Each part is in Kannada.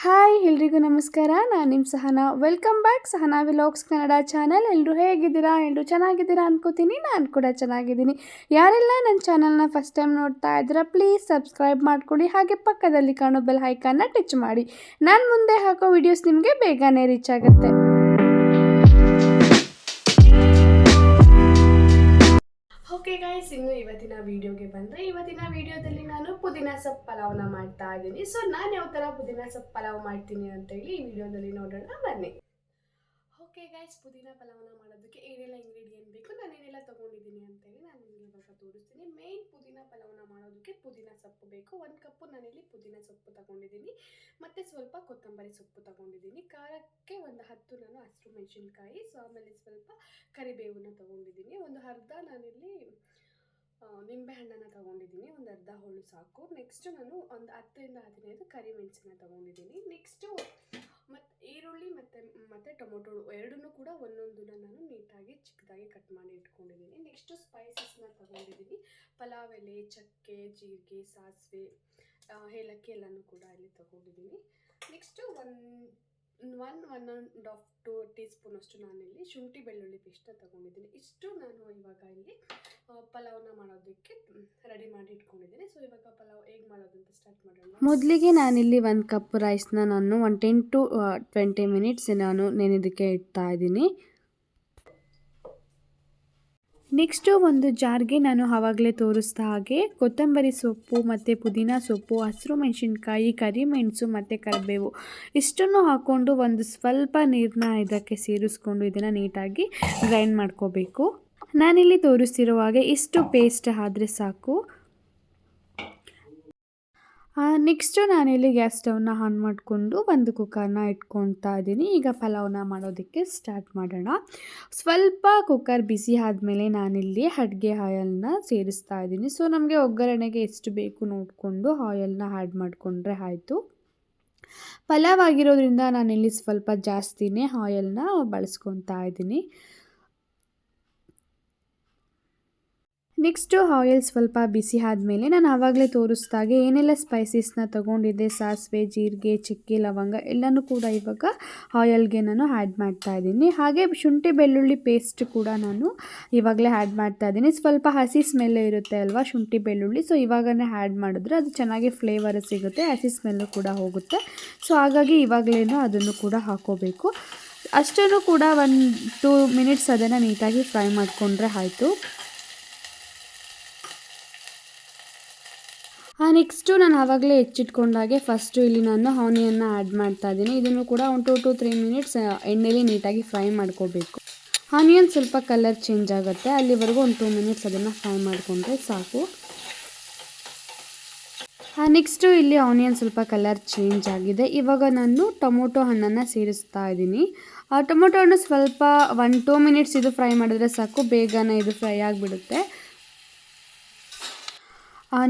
ಹಾಯ್ ಎಲ್ರಿಗೂ ನಮಸ್ಕಾರ. ನಾನು ನಿಮ್ಮ Sahana. Welcome back Sahana vlogs Kannada channel. ಎಲ್ಲರೂ ಹೇಗಿದ್ದೀರಾ? ಎಲ್ಲರೂ ಚೆನ್ನಾಗಿದ್ದೀರಾ ಅನ್ಕೋತೀನಿ. ನಾನು ಕೂಡ ಚೆನ್ನಾಗಿದ್ದೀನಿ. ಯಾರೆಲ್ಲ ನನ್ನ ಚಾನಲ್ನ ಫಸ್ಟ್ ಟೈಮ್ ನೋಡ್ತಾ ಇದ್ದೀರಾ ಪ್ಲೀಸ್ ಸಬ್ಸ್ಕ್ರೈಬ್ ಮಾಡ್ಕೊಳ್ಳಿ. ಹಾಗೆ ಪಕ್ಕದಲ್ಲಿ ಕಾಣೋ ಬೆಲ್ ಐಕಾನ್ನ ಟಚ್ ಮಾಡಿ. ನಾನು ಮುಂದೆ ಹಾಕೋ ವಿಡಿಯೋಸ್ ನಿಮಗೆ ಬೇಗನೆ ರೀಚ್ ಆಗುತ್ತೆ. ಓಕೆ ಗಾಯ್ಸ್, ಇನ್ನು ಇವತ್ತಿನ ವಿಡಿಯೋಗೆ ಬಂದರೆ ಇವತ್ತಿನ ವಿಡಿಯೋದಲ್ಲಿ ನಾನು ಪುದೀನ ಸೊಪ್ಪು ಪಲಾವ್ನ ಮಾಡ್ತಾ ಇದ್ದೀನಿ. ಸೊ ನಾನು ಯಾವ ಥರ ಪುದೀನ ಸೊಪ್ಪು ಪಲಾವ್ ಮಾಡ್ತೀನಿ ಅಂತೇಳಿ ಈ ವಿಡಿಯೋದಲ್ಲಿ ನೋಡೋಣ ಬನ್ನಿ. ಓಕೆ ಗಾಯ್ಸ್, ಪುದೀನ ಪಲಾವ್ನ ಮಾಡೋದಕ್ಕೆ ಏನೆಲ್ಲ ಇಂಗ್ರೀಡಿಯೆಂಟ್ ಬೇಕು, ನಾನೇನೆಲ್ಲ ತೊಗೊಂಡಿದ್ದೀನಿ ಅಂತೇಳಿ ನಾನು ನಿಮಗೆ ಇವಾಗ ತೋರಿಸ್ತೀನಿ. ಮೇನ್ ಪುದೀನ ಪಲಾವ್ನ ಮಾಡೋದಕ್ಕೆ ಪುದೀನ ಸೊಪ್ಪು ಬೇಕು. 1 ಕಪ್ಪು ನಾನಿಲ್ಲಿ ಪುದೀನ ಸೊಪ್ಪು ತಗೊಂಡಿದ್ದೀನಿ, ಮತ್ತು ಸ್ವಲ್ಪ ಕೊತ್ತಂಬರಿ ಸೊಪ್ಪು ತಗೊಂಡಿದ್ದೀನಿ. ಖಾರಕ್ಕೆ ಒಂದು 10 ನಾನು ಹಸಿರು ಮೆಣಸಿನ್ಕಾಯಿ, ಸೊ ಆಮೇಲೆ ಸ್ವಲ್ಪ ಕರಿಬೇವನ್ನ ತಗೊಂಡಿದ್ದೀನಿ. ಒಂದು ಅರ್ಧ ನಾನಿಲ್ಲಿ ನಿಂಬೆಹಣ್ಣನ್ನು ತೊಗೊಂಡಿದ್ದೀನಿ, ಒಂದು ಅರ್ಧ ಹೋಳು ಸಾಕು. ನೆಕ್ಸ್ಟು ನಾನು ಒಂದು 10ರಿಂದ 15 ಕರಿಮೆಣಸನ್ನ ತೊಗೊಂಡಿದ್ದೀನಿ. ನೆಕ್ಸ್ಟು ಮತ್ತು ಈರುಳ್ಳಿ ಮತ್ತು ಟೊಮೊಟೊ ಎರಡನ್ನೂ ಕೂಡ ಒಂದೊಂದನ್ನ ನಾನು ನೀಟಾಗಿ ಚಿಕ್ಕದಾಗಿ ಕಟ್ ಮಾಡಿ ಇಟ್ಕೊಂಡಿದ್ದೀನಿ. ನೆಕ್ಸ್ಟು ಸ್ಪೈಸಸ್ನ ತೊಗೊಂಡಿದ್ದೀನಿ. ಪಲಾವ್ ಎಲೆ, ಚಕ್ಕೆ, ಜೀರಿಗೆ, ಸಾಸಿವೆ, ಏಲಕ್ಕಿ ಎಲ್ಲನೂ ಕೂಡ ಇಲ್ಲಿ ತೊಗೊಂಡಿದ್ದೀನಿ. ನೆಕ್ಸ್ಟು 1.5 ಟೀ ಸ್ಪೂನ್ ಅಷ್ಟು ನಾನಿಲ್ಲಿ ಶುಂಠಿ ಬೆಳ್ಳುಳ್ಳಿ ಪೇಸ್ಟ್ನ ತೊಗೊಂಡಿದ್ದೀನಿ. ಇಷ್ಟು ನಾನು ಇವಾಗ ಇಲ್ಲಿ ಪಲಾವ್ನ ಮಾಡೋದಕ್ಕೆ ರೆಡಿ ಮಾಡಿ ಇಟ್ಕೊಂಡಿದ್ದೀನಿ. ಸೊ ಇವಾಗ ಪಲಾವ್ ಹೇಗೆ ಮಾಡೋದು ಅಂತ ಸ್ಟಾರ್ಟ್ ಮಾಡೋಣ. ಮೊದಲಿಗೆ ನಾನಿಲ್ಲಿ 1 ಕಪ್ ರೈಸ್ನ ನಾನು 10 to 20 ಮಿನಿಟ್ಸ್ ನಾನು ನೆನೆದಕ್ಕೆ ಇಡ್ತಾ ಇದ್ದೀನಿ. ನೆಕ್ಸ್ಟು ಒಂದು ಜಾರ್ಗೆ ನಾನು ಆವಾಗಲೇ ತೋರಿಸ್ದ ಹಾಗೆ ಕೊತ್ತಂಬರಿ ಸೊಪ್ಪು ಮತ್ತು ಪುದೀನ ಸೊಪ್ಪು, ಹಸಿರು ಮೆಣಸಿನ್ಕಾಯಿ, ಕರಿಮೆಣಸು ಮತ್ತು ಕರಿಬೇವು ಇಷ್ಟನ್ನು ಹಾಕ್ಕೊಂಡು ಒಂದು ಸ್ವಲ್ಪ ನೀರನ್ನ ಇದಕ್ಕೆ ಸೇರಿಸ್ಕೊಂಡು ಇದನ್ನು ನೀಟಾಗಿ ಗ್ರೈಂಡ್ ಮಾಡ್ಕೋಬೇಕು. ನಾನಿಲ್ಲಿ ತೋರಿಸ್ತಿರೋ ಹಾಗೆ ಇಷ್ಟು ಪೇಸ್ಟ್ ಆದರೆ ಸಾಕು. ನೆಕ್ಸ್ಟು ನಾನಿಲ್ಲಿ ಗ್ಯಾಸ್ ಸ್ಟವ್ನ ಆನ್ ಮಾಡಿಕೊಂಡು ಒಂದು ಕುಕ್ಕರ್ನ ಇಟ್ಕೊಳ್ತಾ ಇದ್ದೀನಿ. ಈಗ ಪಲಾವ್ನ ಮಾಡೋದಕ್ಕೆ ಸ್ಟಾರ್ಟ್ ಮಾಡೋಣ. ಸ್ವಲ್ಪ ಕುಕ್ಕರ್ ಬಿಸಿ ಆದಮೇಲೆ ನಾನಿಲ್ಲಿ ಅಡುಗೆ ಆಯಿಲ್ನ ಸೇರಿಸ್ತಾ ಇದ್ದೀನಿ. ಸೊ ನಮಗೆ ಒಗ್ಗರಣೆಗೆ ಎಷ್ಟು ಬೇಕು ನೋಡಿಕೊಂಡು ಆಯಿಲ್ನ ಆ್ಯಡ್ ಮಾಡಿಕೊಂಡ್ರೆ ಆಯಿತು. ಪಲಾವ್ ಆಗಿರೋದ್ರಿಂದ ನಾನಿಲ್ಲಿ ಸ್ವಲ್ಪ ಜಾಸ್ತಿನೇ ಆಯಿಲ್ನ ಬಳಸ್ಕೊತಾ ಇದ್ದೀನಿ. ನೆಕ್ಸ್ಟು ಆಯಿಲ್ ಸ್ವಲ್ಪ ಬಿಸಿ ಆದಮೇಲೆ ನಾನು ಆವಾಗಲೇ ತೋರಿಸ್ದಾಗೆ ಏನೆಲ್ಲ ಸ್ಪೈಸಸ್ನ ತೊಗೊಂಡಿದ್ದೆ, ಸಾಸಿವೆ, ಜೀರಿಗೆ, ಚಕ್ಕೆ, ಲವಂಗ ಎಲ್ಲನೂ ಕೂಡ ಇವಾಗ ಆಯಿಲ್ಗೆ ನಾನು ಆ್ಯಡ್ ಮಾಡ್ತಾಯಿದ್ದೀನಿ. ಹಾಗೆ ಶುಂಠಿ ಬೆಳ್ಳುಳ್ಳಿ ಪೇಸ್ಟ್ ಕೂಡ ನಾನು ಇವಾಗಲೇ ಆ್ಯಡ್ ಮಾಡ್ತಾಯಿದ್ದೀನಿ. ಸ್ವಲ್ಪ ಹಸಿ ಸ್ಮೆಲ್ಲು ಇರುತ್ತೆ ಅಲ್ವಾ ಶುಂಠಿ ಬೆಳ್ಳುಳ್ಳಿ, ಸೊ ಇವಾಗನೇ ಆ್ಯಡ್ ಮಾಡಿದ್ರೆ ಅದು ಚೆನ್ನಾಗಿ ಫ್ಲೇವರ್ ಸಿಗುತ್ತೆ, ಹಸಿ ಸ್ಮೆಲ್ಲು ಕೂಡ ಹೋಗುತ್ತೆ. ಸೊ ಹಾಗಾಗಿ ಇವಾಗಲೇ ಅದನ್ನು ಕೂಡ ಹಾಕ್ಕೋಬೇಕು. ಅಷ್ಟನ್ನು ಕೂಡ 1-2 ಮಿನಿಟ್ಸ್ ಅದನ್ನು ನೀಟಾಗಿ ಫ್ರೈ ಮಾಡಿಕೊಂಡ್ರೆ ಆಯಿತು. ನೆಕ್ಸ್ಟು ನಾನು ಆವಾಗಲೇ ಹೆಚ್ಚಿಟ್ಕೊಂಡಾಗೆ ಫಸ್ಟು ಇಲ್ಲಿ ನಾನು ಆನಿಯನ್ನ ಆ್ಯಡ್ ಮಾಡ್ತಾ ಇದ್ದೀನಿ. ಇದನ್ನು ಕೂಡ 1 to 3 ಮಿನಿಟ್ಸ್ ಎಣ್ಣೆಲಿ ನೀಟಾಗಿ ಫ್ರೈ ಮಾಡ್ಕೋಬೇಕು. ಆನಿಯನ್ ಸ್ವಲ್ಪ ಕಲರ್ ಚೇಂಜ್ ಆಗುತ್ತೆ, ಅಲ್ಲಿವರೆಗೂ 2 ಮಿನಿಟ್ಸ್ ಅದನ್ನು ಫ್ರೈ ಮಾಡಿಕೊಂಡ್ರೆ ಸಾಕು. ನೆಕ್ಸ್ಟು ಇಲ್ಲಿ ಆನಿಯನ್ ಸ್ವಲ್ಪ ಕಲರ್ ಚೇಂಜ್ ಆಗಿದೆ. ಇವಾಗ ನಾನು ಟೊಮೊಟೊ ಹಣ್ಣನ್ನು ಸೇರಿಸ್ತಾ ಇದ್ದೀನಿ. ಟೊಮೊಟೊ ಹಣ್ಣು ಸ್ವಲ್ಪ 1-2 ಮಿನಿಟ್ಸ್ ಇದು ಫ್ರೈ ಮಾಡಿದ್ರೆ ಸಾಕು, ಬೇಗನೆ ಇದು ಫ್ರೈ ಆಗಿಬಿಡುತ್ತೆ.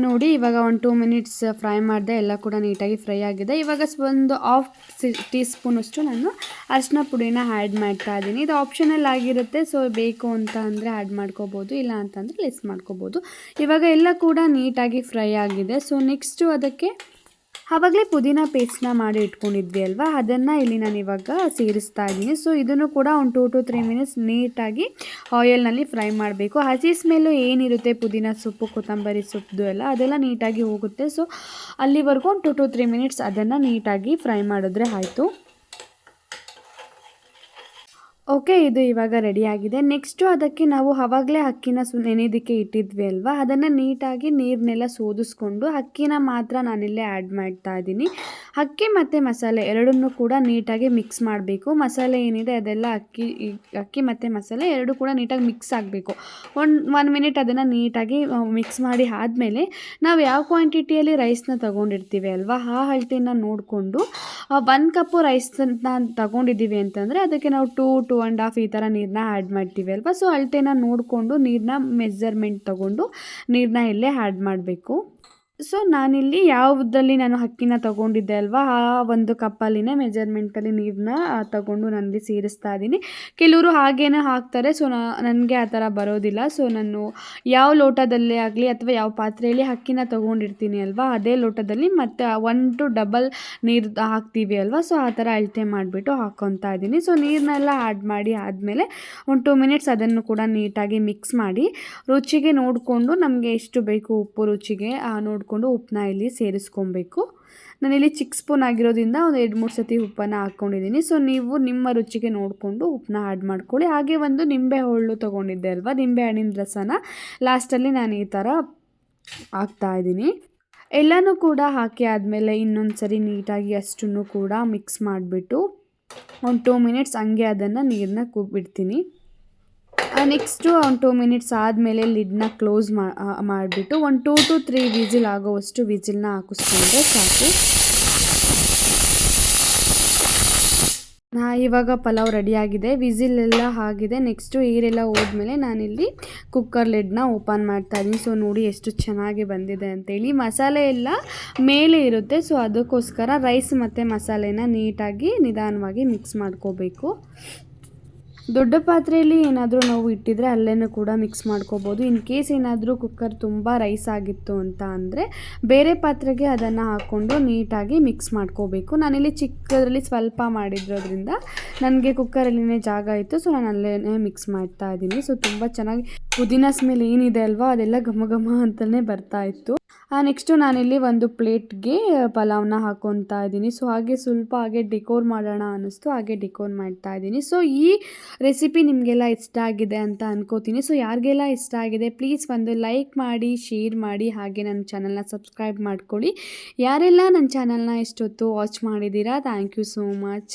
ನೋಡಿ ಇವಾಗ 1-2 ಮಿನಿಟ್ಸ್ ಫ್ರೈ ಮಾಡಿದೆ, ಎಲ್ಲ ಕೂಡ ನೀಟಾಗಿ ಫ್ರೈ ಆಗಿದೆ. ಇವಾಗ ಒಂದು 1/2 ಟೀ ಸ್ಪೂನಷ್ಟು ನಾನು ಅರಿಶಿನ ಪುಡಿನ ಆ್ಯಡ್ ಮಾಡ್ತಾ ಇದ್ದೀನಿ. ಇದು ಆಪ್ಷನಲ್ ಆಗಿರುತ್ತೆ, ಸೊ ಬೇಕು ಅಂತ ಅಂದರೆ ಆ್ಯಡ್ ಮಾಡ್ಕೋಬೋದು, ಇಲ್ಲ ಅಂತಂದರೆ ಲೆಸ್ ಮಾಡ್ಕೋಬೋದು. ಇವಾಗ ಎಲ್ಲ ಕೂಡ ನೀಟಾಗಿ ಫ್ರೈ ಆಗಿದೆ. ಸೊ ನೆಕ್ಸ್ಟು ಅದಕ್ಕೆ ಆವಾಗಲೇ ಪುದೀನ ಪೇಸ್ಟ್ನ ಮಾಡಿ ಇಟ್ಕೊಂಡಿದ್ವಿ ಅಲ್ವಾ, ಅದನ್ನು ಇಲ್ಲಿ ನಾನು ಇವಾಗ ಸೇರಿಸ್ತಾ ಇದ್ದೀನಿ. ಸೊ ಇದನ್ನು ಕೂಡ 1-2 to 3 ಮಿನಿಟ್ಸ್ ನೀಟಾಗಿ ಆಯಿಲ್ನಲ್ಲಿ ಫ್ರೈ ಮಾಡಬೇಕು. ಹಸಿ ಸ್ಮೆಲ್ಲು ಏನಿರುತ್ತೆ ಪುದೀನ ಸೊಪ್ಪು, ಕೊತ್ತಂಬರಿ ಸೊಪ್ಪು ಅದೆಲ್ಲ ನೀಟಾಗಿ ಹೋಗುತ್ತೆ. ಸೊ ಅಲ್ಲಿವರೆಗೂ 1-2 to 3 ಮಿನಿಟ್ಸ್ ಅದನ್ನು ನೀಟಾಗಿ ಫ್ರೈ ಮಾಡಿದ್ರೆ ಆಯಿತು. ಓಕೆ, ಇದು ಇವಾಗ ರೆಡಿಯಾಗಿದೆ. ನೆಕ್ಸ್ಟು ಅದಕ್ಕೆ ನಾವು ಆವಾಗಲೇ ಅಕ್ಕಿನ ನೆನೆಯೋದಕ್ಕೆ ಇಟ್ಟಿದ್ವಿ ಅಲ್ವಾ, ಅದನ್ನು ನೀಟಾಗಿ ನೀರನ್ನೆಲ್ಲ ಸೋದಿಸ್ಕೊಂಡು ಅಕ್ಕಿನ ಮಾತ್ರ ನಾನಿಲ್ಲೇ ಆ್ಯಡ್ ಮಾಡ್ತಾ ಇದ್ದೀನಿ. ಅಕ್ಕಿ ಮತ್ತು ಮಸಾಲೆ ಎರಡನ್ನೂ ಕೂಡ ನೀಟಾಗಿ ಮಿಕ್ಸ್ ಮಾಡಬೇಕು. ಮಸಾಲೆ ಏನಿದೆ ಅದೆಲ್ಲ ಅಕ್ಕಿ ಮತ್ತು ಮಸಾಲೆ ಎರಡೂ ಕೂಡ ನೀಟಾಗಿ ಮಿಕ್ಸ್ ಆಗಬೇಕು. 1 ಮಿನಿಟ್ ಅದನ್ನು ನೀಟಾಗಿ ಮಿಕ್ಸ್ ಮಾಡಿ ಆದಮೇಲೆ ನಾವು ಯಾವ ಕ್ವಾಂಟಿಟಿಯಲ್ಲಿ ರೈಸ್ನ ತೊಗೊಂಡಿರ್ತೀವಿ ಅಲ್ವಾ, ಆ ಅಳತೆನ ನೋಡಿಕೊಂಡು 1 ಕಪ್ಪು ರೈಸನ್ನ ತೊಗೊಂಡಿದ್ದೀವಿ ಅಂತಂದರೆ ಅದಕ್ಕೆ ನಾವು 2-2.5 ಈ ಥರ ನೀರನ್ನ ಆ್ಯಡ್ ಮಾಡ್ತೀವಿ ಅಲ್ವಾ. ಸೊ ಅಳತೆನ ನೋಡಿಕೊಂಡು ನೀರನ್ನ ಮೆಜರ್ಮೆಂಟ್ ತೊಗೊಂಡು ನೀರನ್ನ ಇಲ್ಲೇ ಆ್ಯಡ್ ಮಾಡಬೇಕು. ಸೊ ನಾನಿಲ್ಲಿ ಯಾವುದ್ರಲ್ಲಿ ನಾನು ಅಕ್ಕಿನ ತೊಗೊಂಡಿದ್ದೆ ಅಲ್ವಾ ಆ ಒಂದು ಕಪ್ಪಲ್ಲಿನೇ ಮೆಜರ್ಮೆಂಟಲ್ಲಿ ನೀರನ್ನ ತಗೊಂಡು ನಾನಿಲ್ಲಿ ಸೇರಿಸ್ತಾ ಇದ್ದೀನಿ. ಕೆಲವರು ಹಾಗೇನೆ ಹಾಕ್ತಾರೆ. ಸೊ ನನಗೆ ಆ ಥರ ಬರೋದಿಲ್ಲ. ಸೊ ನಾನು ಯಾವ ಲೋಟದಲ್ಲೇ ಆಗಲಿ ಅಥವಾ ಯಾವ ಪಾತ್ರೆಯಲ್ಲಿ ಅಕ್ಕಿನ ತೊಗೊಂಡಿರ್ತೀನಿ ಅಲ್ವಾ ಅದೇ ಲೋಟದಲ್ಲಿ ಮತ್ತು 1 to ಡಬಲ್ ನೀರು ಹಾಕ್ತೀವಿ ಅಲ್ವಾ. ಸೊ ಆ ಥರ ಅಳತೆ ಮಾಡಿಬಿಟ್ಟು ಹಾಕ್ಕೊತಾ ಇದ್ದೀನಿ. ಸೊ ನೀರನ್ನೆಲ್ಲ ಆ್ಯಡ್ ಮಾಡಿ ಆದಮೇಲೆ ಒಂದು 2 ಮಿನಿಟ್ಸ್ ಅದನ್ನು ಕೂಡ ನೀಟಾಗಿ ಮಿಕ್ಸ್ ಮಾಡಿ ರುಚಿಗೆ ನೋಡಿಕೊಂಡು ನಮಗೆ ಎಷ್ಟು ಬೇಕು ಉಪ್ಪು ರುಚಿಗೆ ನೋಡಿಕೊಂಡು ಉಪ್ಪನ್ನ ಇಲ್ಲಿ ಸೇರಿಸ್ಕೊಬೇಕು. ನಾನಿಲ್ಲಿ ಚಿಕ್ಕ ಸ್ಪೂನ್ ಆಗಿರೋದ್ರಿಂದ ಒಂದು 2-3 ಸತಿ ಉಪ್ಪನ್ನು ಹಾಕ್ಕೊಂಡಿದ್ದೀನಿ. ಸೊ ನೀವು ನಿಮ್ಮ ರುಚಿಗೆ ನೋಡಿಕೊಂಡು ಉಪ್ಪನ್ನ ಆ್ಯಡ್ ಮಾಡ್ಕೊಳ್ಳಿ. ಹಾಗೆ ಒಂದು ನಿಂಬೆ ಹಣ್ಣು ತೊಗೊಂಡಿದ್ದೆ ಅಲ್ವಾ, ನಿಂಬೆ ಹಣ್ಣಿನ ರಸನ ಲಾಸ್ಟಲ್ಲಿ ನಾನು ಈ ಥರ ಹಾಕ್ತಾಯಿದ್ದೀನಿ. ಎಲ್ಲನೂ ಕೂಡ ಹಾಕಿ ಆದಮೇಲೆ ಇನ್ನೊಂದು ಸರಿ ನೀಟಾಗಿ ಅಷ್ಟನ್ನು ಕೂಡ ಮಿಕ್ಸ್ ಮಾಡಿಬಿಟ್ಟು ಒಂದು 2 ಮಿನಿಟ್ಸ್ ಹಂಗೆ ಅದನ್ನು ನೀರನ್ನ ಬಿಡ್ತೀನಿ. ನೆಕ್ಸ್ಟು ಒಂದು 2 ಮಿನಿಟ್ಸ್ ಆದಮೇಲೆ ಲಿಡ್ನ ಕ್ಲೋಸ್ ಮಾಡಿಬಿಟ್ಟು ಒಂದು 2 to 3 ವಿಸಿಲ್ ಆಗೋವಷ್ಟು ವಿಸಿಲ್ನ ಹಾಕಿಸ್ಕೊಂಡ್ರೆ ಸಾಕು. ಇವಾಗ ಪಲಾವ್ ರೆಡಿಯಾಗಿದೆ. ವಿಸಿಲೆಲ್ಲ ಆಗಿದೆ. ನೆಕ್ಸ್ಟು ನೀರೆಲ್ಲ ಹೋದ್ಮೇಲೆ ನಾನಿಲ್ಲಿ ಕುಕ್ಕರ್ ಲಿಡ್ನ ಓಪನ್ ಮಾಡ್ತಾಯಿದ್ದೀನಿ. ಸೊ ನೋಡಿ ಎಷ್ಟು ಚೆನ್ನಾಗಿ ಬಂದಿದೆ ಅಂತೇಳಿ. ಮಸಾಲೆ ಎಲ್ಲ ಮೇಲೆ ಇರುತ್ತೆ. ಸೊ ಅದಕ್ಕೋಸ್ಕರ ರೈಸ್ ಮತ್ತು ಮಸಾಲೆನ ನೀಟಾಗಿ ನಿಧಾನವಾಗಿ ಮಿಕ್ಸ್ ಮಾಡ್ಕೋಬೇಕು. ದೊಡ್ಡ ಪಾತ್ರೆಯಲ್ಲಿ ಏನಾದರೂ ನಾವು ಇಟ್ಟಿದ್ರೆ ಅಲ್ಲೇನೂ ಕೂಡ ಮಿಕ್ಸ್ ಮಾಡ್ಕೋಬೋದು. ಇನ್ ಕೇಸ್ ಏನಾದರೂ ಕುಕ್ಕರ್ ತುಂಬ ರೈಸ್ ಆಗಿತ್ತು ಅಂತ ಅಂದರೆ ಬೇರೆ ಪಾತ್ರೆಗೆ ಅದನ್ನು ಹಾಕ್ಕೊಂಡು ನೀಟಾಗಿ ಮಿಕ್ಸ್ ಮಾಡ್ಕೋಬೇಕು. ನಾನಿಲ್ಲಿ ಚಿಕ್ಕದ್ರಲ್ಲಿ ಸ್ವಲ್ಪ ಮಾಡಿದ್ರೋದ್ರಿಂದ ನನಗೆ ಕುಕ್ಕರಲ್ಲಿನೇ ಜಾಗ ಇತ್ತು. ಸೊ ನಾನು ಅಲ್ಲೇ ಮಿಕ್ಸ್ ಮಾಡ್ತಾ ಇದ್ದೀನಿ. ಸೊ ತುಂಬ ಚೆನ್ನಾಗಿ ಪುದೀನ ಸ್ಮೆಲ್ ಏನಿದೆ ಅಲ್ವಾ ಅದೆಲ್ಲ ಘಮ ಘಮ ಅಂತಲೇ ಬರ್ತಾಯಿತ್ತು. ನೆಕ್ಸ್ಟು ನಾನಿಲ್ಲಿ ಒಂದು ಪ್ಲೇಟ್ಗೆ ಪಲಾವ್ನ ಹಾಕ್ಕೊತಾ ಇದ್ದೀನಿ. ಸೊ ಹಾಗೆ ಸ್ವಲ್ಪ ಹಾಗೆ ಡೆಕೋರ್ ಮಾಡೋಣ ಅನ್ನಿಸ್ತು, ಹಾಗೆ ಡೆಕೋರ್ ಮಾಡ್ತಾ ಇದ್ದೀನಿ. ಸೊ ಈ ರೆಸಿಪಿ ನಿಮಗೆಲ್ಲ ಇಷ್ಟ ಆಗಿದೆ ಅಂತ ಅನ್ಕೋತೀನಿ. ಸೊ ಯಾರಿಗೆಲ್ಲ ಇಷ್ಟ ಆಗಿದೆ ಪ್ಲೀಸ್ ಒಂದು ಲೈಕ್ ಮಾಡಿ, ಶೇರ್ ಮಾಡಿ, ಹಾಗೆ ನನ್ನ ಚಾನಲ್ನ ಸಬ್ಸ್ಕ್ರೈಬ್ ಮಾಡ್ಕೊಳ್ಳಿ. ಯಾರೆಲ್ಲ ನನ್ನ ಚಾನಲ್ನ ಇಷ್ಟೊತ್ತು ವಾಚ್ ಮಾಡಿದ್ದೀರಾ ಥ್ಯಾಂಕ್ ಯು ಸೋ ಮಚ್.